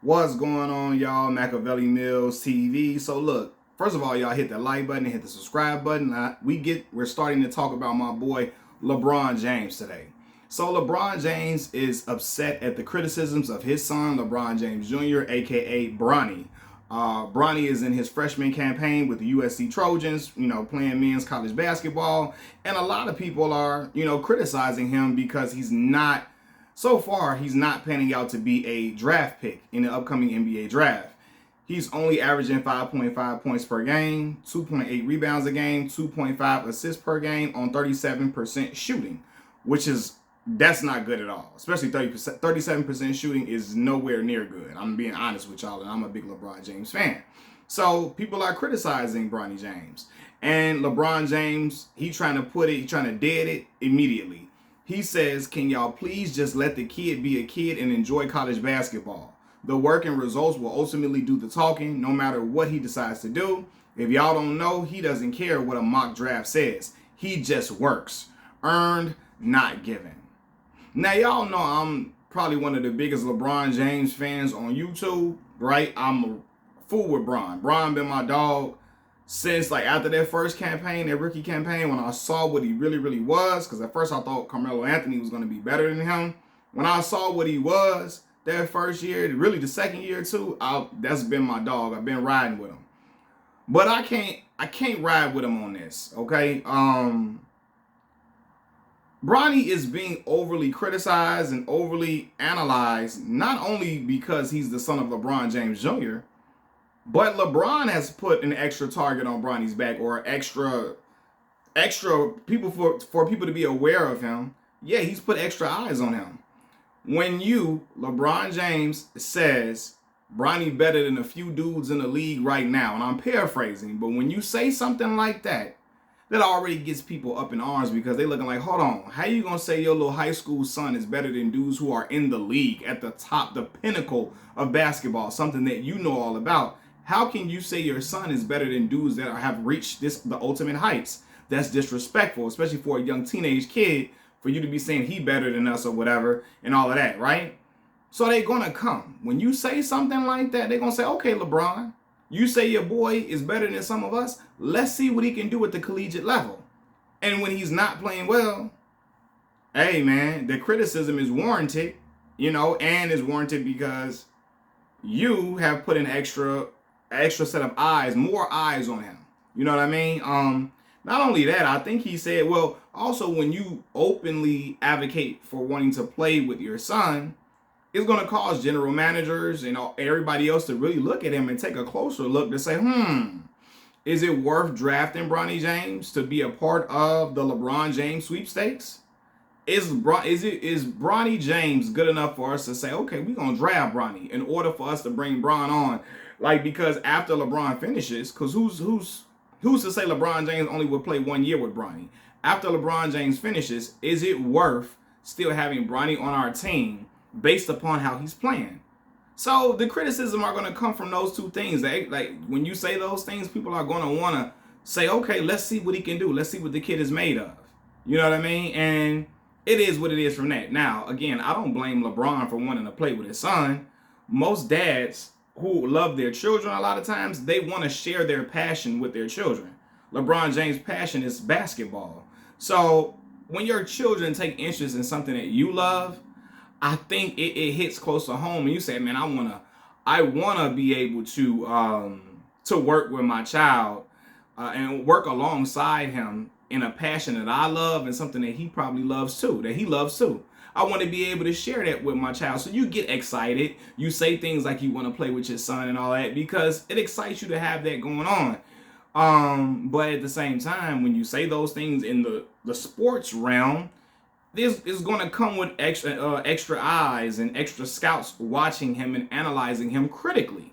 What's going on, y'all? Machiavelli Mills TV. So look, first of all, y'all hit that like button and hit the subscribe button. We're starting to talk about my boy LeBron James today. So LeBron James is upset at the criticisms of his son, LeBron James Jr., aka Bronny. Bronny is in his freshman campaign with the USC Trojans, playing men's college basketball, and a lot of people are, criticizing him because he's not panning out to be a draft pick in the upcoming NBA draft. He's only averaging 5.5 points per game, 2.8 rebounds a game, 2.5 assists per game on 37% shooting, that's not good at all. Especially 37% shooting is nowhere near good. I'm being honest with y'all, and I'm a big LeBron James fan. So people are criticizing Bronny James. And LeBron James, he's trying to dead it immediately. He says, can y'all please just let the kid be a kid and enjoy college basketball? The work and results will ultimately do the talking, no matter what he decides to do. If y'all don't know, he doesn't care what a mock draft says. He just works. Earned, not given. Now, y'all know I'm probably one of the biggest LeBron James fans on YouTube, right? I'm a fool with Bron. Bron been my dog since after that first campaign, that rookie campaign, when I saw what he really, really was, because at first I thought Carmelo Anthony was going to be better than him. When I saw what he was that first year, really the second year too, that's been my dog. I've been riding with him. But I can't ride with him on this, okay? Bronny is being overly criticized and overly analyzed, not only because he's the son of LeBron James Jr., but LeBron has put an extra target on Bronny's back, or extra people for people to be aware of him. Yeah, he's put extra eyes on him. When LeBron James, says Bronny better than a few dudes in the league right now, and I'm paraphrasing, but when you say something like that, that already gets people up in arms, because they looking like, hold on, how you gonna say your little high school son is better than dudes who are in the league at the top, the pinnacle of basketball, something that you know all about? How can you say your son is better than dudes that have reached the ultimate heights? That's disrespectful, especially for a young teenage kid, for you to be saying he better than us or whatever and all of that, right? So they're gonna come. When you say something like that, they're gonna say, okay, LeBron, you say your boy is better than some of us. Let's see what he can do at the collegiate level. And when he's not playing well, hey man, the criticism is warranted, and is warranted because you have put an extra set of eyes, more eyes on him. You know what I mean? Not only that, I think he said, well, also when you openly advocate for wanting to play with your son, it's going to cause general managers and everybody else to really look at him and take a closer look to say, is it worth drafting Bronny James to be a part of the LeBron James sweepstakes? Is Bronny James good enough for us to say, okay, we're going to draft Bronny in order for us to bring Bron on? Because after LeBron finishes, because who's to say LeBron James only would play 1 year with Bronny? After LeBron James finishes, is it worth still having Bronny on our team based upon how he's playing? So the criticism are going to come from those two things. When you say those things, people are going to want to say, okay, let's see what he can do. Let's see what the kid is made of. You know what I mean? And it is what it is from that. Now, again, I don't blame LeBron for wanting to play with his son. Most dads who love their children, a lot of times, they want to share their passion with their children. LeBron James' passion is basketball. So when your children take interest in something that you love, I think it hits close to home, and you say, man, I wanna be able to work with my child and work alongside him in a passion that I love and something that he probably loves too, that he loves too. I want to be able to share that with my child. So you get excited. You say things like you want to play with your son and all that because it excites you to have that going on. But at the same time, when you say those things in the sports realm, this is going to come with extra eyes and extra scouts watching him and analyzing him critically.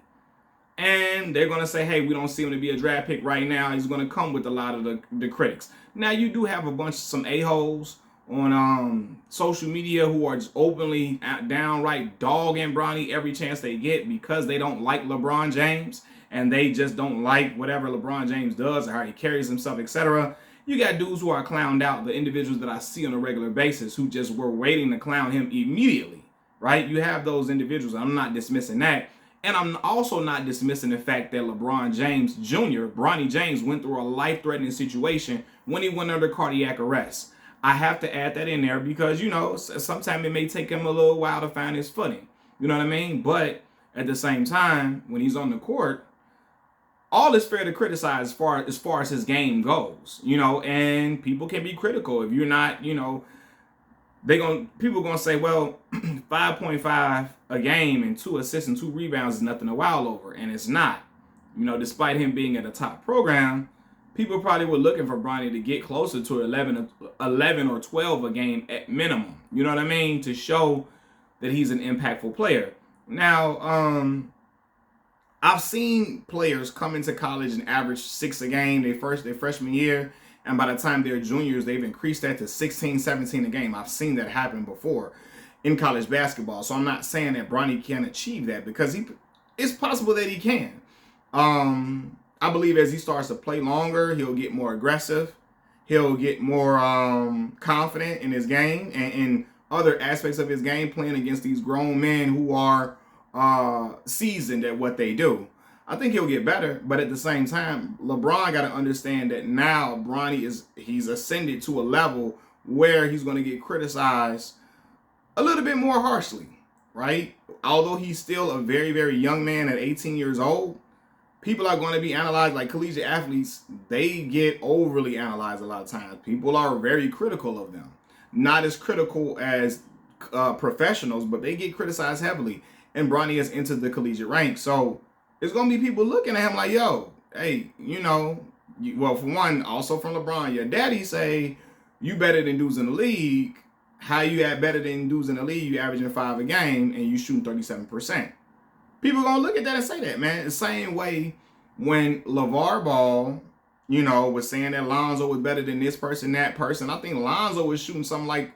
And they're going to say, hey, we don't see him to be a draft pick right now. He's going to come with a lot of the critics. Now, you do have some a-holes on social media who are just openly downright dogging Bronny every chance they get because they don't like LeBron James and they just don't like whatever LeBron James does or how he carries himself, etc. You got dudes who are clowned out, the individuals that I see on a regular basis who just were waiting to clown him immediately. right? You have those individuals. I'm not dismissing that. And I'm also not dismissing the fact that LeBron James Jr., Bronny James, went through a life-threatening situation when he went under cardiac arrest. I have to add that in there because, sometimes it may take him a little while to find his footing. You know what I mean? But at the same time, when he's on the court, all is fair to criticize as far as his game goes, and people can be critical if you're not, people gonna say, well, 5.5 a game and 2 assists and 2 rebounds is nothing to wow over, and it's not. Despite him being at a top program, people probably were looking for Bronny to get closer to 11 or 12 a game at minimum. You know what I mean? To show that he's an impactful player. Now, I've seen players come into college and average 6 a game their freshman year, and by the time they're juniors, they've increased that to 16, 17 a game. I've seen that happen before in college basketball. So I'm not saying that Bronny can achieve that because it's possible that he can. I believe as he starts to play longer, he'll get more aggressive. He'll get more confident in his game and in other aspects of his game, playing against these grown men who are seasoned at what they do. I think he'll get better, but at the same time, LeBron got to understand that now Bronny he's ascended to a level where he's going to get criticized a little bit more harshly, right? Although he's still a very, very young man at 18 years old, people are going to be analyzed like collegiate athletes. They get overly analyzed a lot of times. People are very critical of them. Not as critical as professionals, but they get criticized heavily. And Bronny has entered the collegiate ranks. So it's going to be people looking at him like, yo, hey, well, for one, also from LeBron, your daddy say you better than dudes in the league. How you at better than dudes in the league? You averaging 5 a game and you shooting 37%. People going to look at that and say that, man. The same way when LeVar Ball, was saying that Lonzo was better than this person, that person. I think Lonzo was shooting something like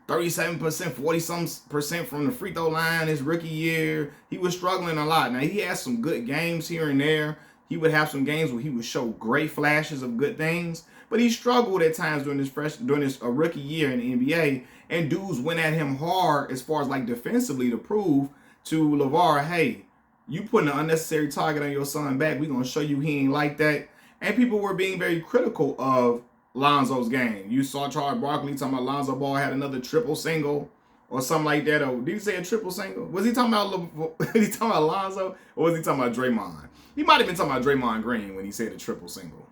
37%, 40-some% from the free throw line his rookie year. He was struggling a lot. Now, he had some good games here and there. He would have some games where he would show great flashes of good things, but he struggled at times during his rookie year in the NBA, and dudes went at him hard as far as like defensively to prove to LeVar, hey, you putting an unnecessary target on your son back. We're going to show you he ain't like that. And people were being very critical of Lonzo's game. You saw Charles Barkley talking about Lonzo Ball had another triple single or something like that. Or did he say a triple single? Was he talking about Lonzo, or was he talking about Draymond? He might have been talking about Draymond Green when he said a triple single.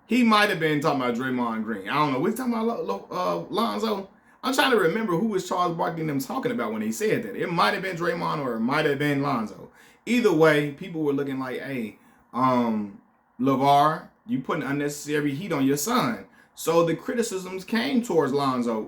He might have been talking about Draymond Green. I don't know. Was he talking about Lonzo? I'm trying to remember who was Charles Barkley and them talking about when they said that. It might have been Draymond or it might have been Lonzo. Either way, people were looking like, hey, LeVar, you putting unnecessary heat on your son. So the criticisms came towards Lonzo,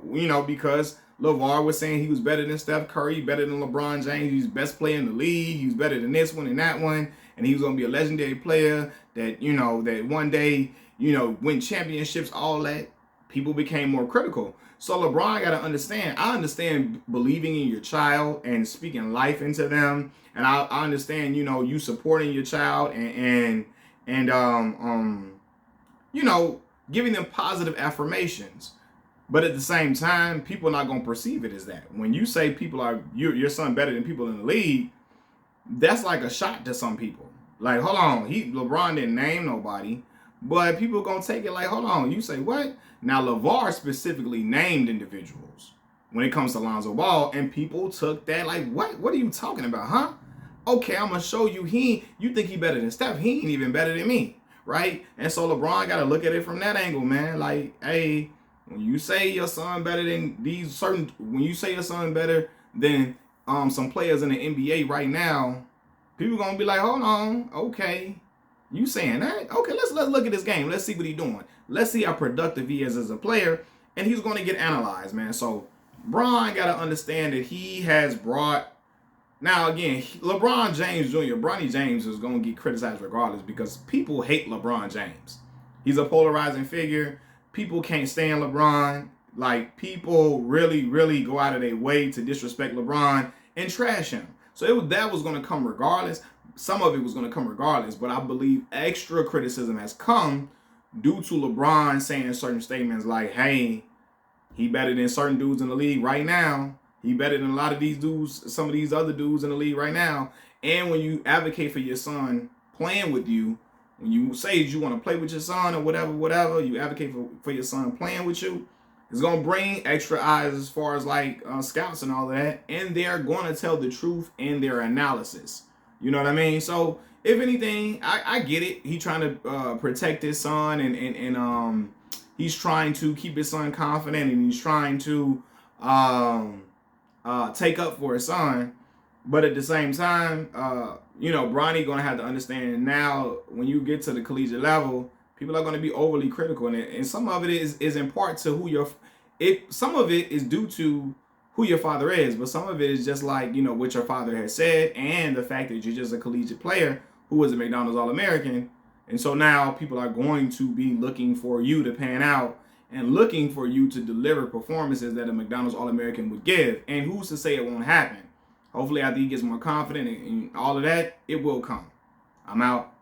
because LeVar was saying he was better than Steph Curry, better than LeBron James, he's best player in the league, he was better than this one and that one, and he was going to be a legendary player that, that one day, win championships, all that. People became more critical. So LeBron got to understand, I understand believing in your child and speaking life into them, and I understand, you supporting your child and giving them positive affirmations. But at the same time, people are not going to perceive it as that. When you say your son better than people in the league, that's like a shot to some people. Like, hold on, LeBron didn't name nobody, but people are going to take it like, hold on, you say what? Now, LeVar specifically named individuals when it comes to Lonzo Ball, and people took that like, what? What are you talking about, huh? Okay, I'm going to show you you think he better than Steph. He ain't even better than me. Right? And so LeBron got to look at it from that angle, man. Like, hey, when you say your son better than when you say your son better than some players in the NBA right now, people going to be like, hold on, okay, you saying that? Okay, let's look at this game. Let's see what he's doing. Let's see how productive he is as a player, and he's going to get analyzed, man. So Bron got to understand that he has brought. Now, again, LeBron James Jr., Bronny James is going to get criticized regardless because people hate LeBron James. He's a polarizing figure. People can't stand LeBron. Like, people really, really go out of their way to disrespect LeBron and trash him. So that was going to come regardless. Some of it was going to come regardless, but I believe extra criticism has come due to LeBron saying certain statements like, hey, he better than certain dudes in the league right now. He better than a lot of these dudes, some of these other dudes in the league right now. And when you advocate for your son playing with you, when you say you want to play with your son or whatever, you advocate for your son playing with you, it's going to bring extra eyes as far as like scouts and all of that. And they're going to tell the truth in their analysis. You know what I mean? So if anything, I get it. He trying to protect his son and he's trying to keep his son confident and he's trying to take up for his son. But at the same time, Bronny going to have to understand now when you get to the collegiate level, people are going to be overly critical. And some of it is in part to some of it is due to who your father is, but some of it is just like, what your father has said and the fact that you're just a collegiate player who was a McDonald's All-American. And so now people are going to be looking for you to pan out and looking for you to deliver performances that a McDonald's All-American would give. And who's to say it won't happen? Hopefully after he gets more confident and all of that, it will come. I'm out.